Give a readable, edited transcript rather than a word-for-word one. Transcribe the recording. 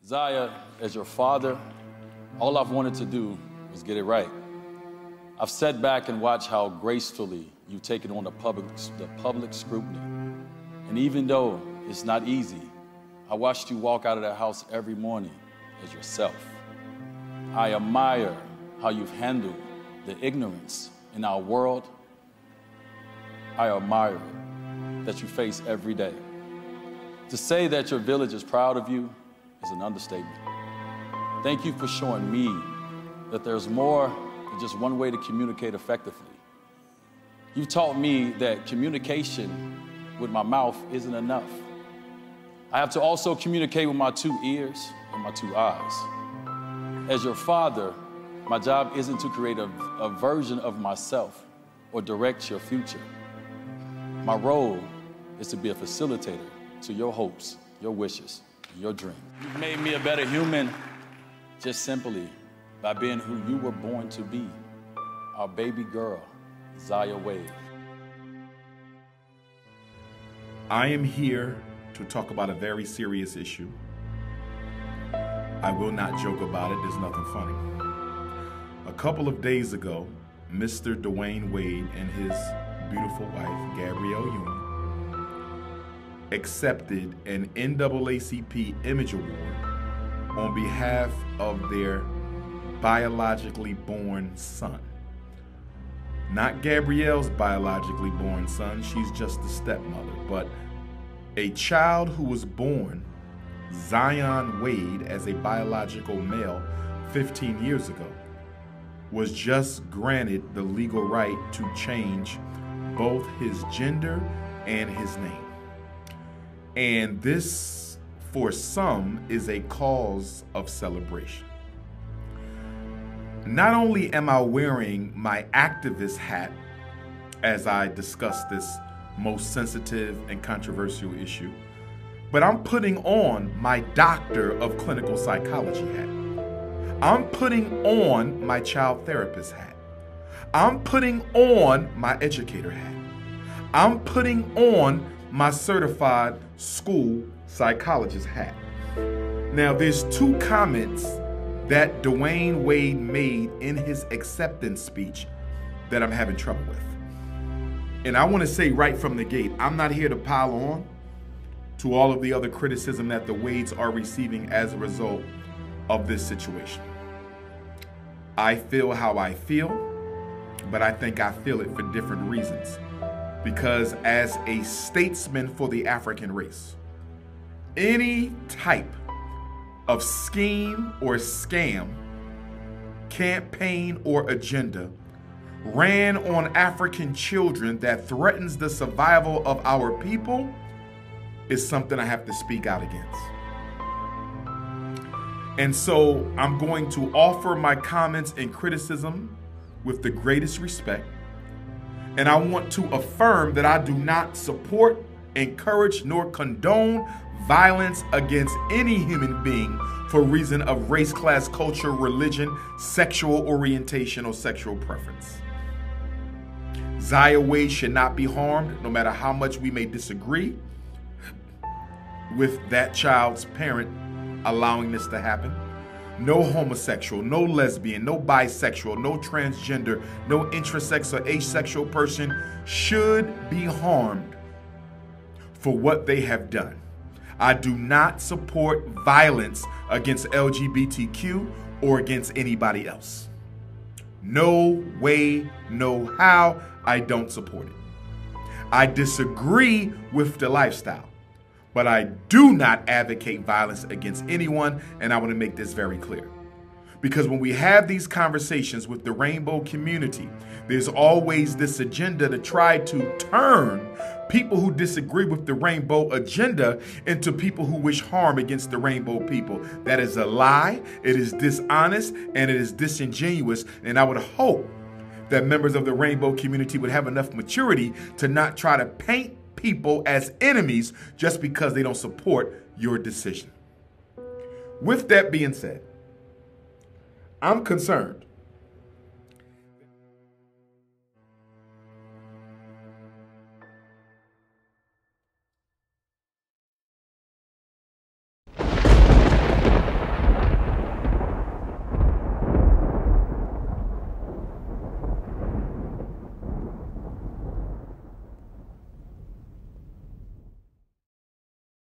Zaya, as your father, all I've wanted to do was get it right. I've sat back and watched how gracefully you've taken on the public scrutiny. And even though it's not easy, I watched you walk out of that house every morning as yourself. I admire how you've handled the ignorance in our world. I admire it that you face every day. To say that your village is proud of you is an understatement. Thank you for showing me that there's more than just one way to communicate effectively. You've taught me that communication with my mouth isn't enough. I have to also communicate with my 2 ears and my 2 eyes. As your father, my job isn't to create a version of myself or direct your future. My role is to be a facilitator to your hopes, your wishes, and your dreams. You've made me a better human just simply by being who you were born to be, our baby girl, Zaya Wade. I am here to talk about a very serious issue. I will not joke about it, there's nothing funny. A couple of days ago, Mr. Dwayne Wade and his beautiful wife, Gabrielle Union, accepted an NAACP Image Award on behalf of their biologically born son. Not Gabrielle's biologically born son, she's just the stepmother, but a child who was born Zion Wade as a biological male 15 years ago was just granted the legal right to change both his gender and his name. And this, for some, is a cause of celebration. Not only am I wearing my activist hat as I discuss this most sensitive and controversial issue, but I'm putting on my doctor of clinical psychology hat. I'm putting on my child therapist hat. I'm putting on my educator hat. I'm putting on my certified school psychologist hat. Now, there's 2 comments that Dwayne Wade made in his acceptance speech that I'm having trouble with. And I want to say right from the gate, I'm not here to pile on to all of the other criticism that the Wades are receiving as a result of this situation. I feel how I feel, but I think I feel it for different reasons. Because as a statesman for the African race, any type of scheme or scam, campaign or agenda ran on African children that threatens the survival of our people is something I have to speak out against. And so I'm going to offer my comments and criticism with the greatest respect. And I want to affirm that I do not support, encourage, nor condone violence against any human being for reason of race, class, culture, religion, sexual orientation, or sexual preference. Zaya Wade should not be harmed, no matter how much we may disagree with that child's parent allowing this to happen. No homosexual, no lesbian, no bisexual, no transgender, no intersex or asexual person should be harmed for what they have done. I do not support violence against LGBTQ or against anybody else. No way, no how, I don't support it. I disagree with the lifestyle, but I do not advocate violence against anyone, and I want to make this very clear. Because when we have these conversations with the rainbow community, there's always this agenda to try to turn people who disagree with the rainbow agenda into people who wish harm against the rainbow people. That is a lie, it is dishonest, and it is disingenuous, and I would hope that members of the rainbow community would have enough maturity to not try to paint people as enemies just because they don't support your decision. With that being said, I'm concerned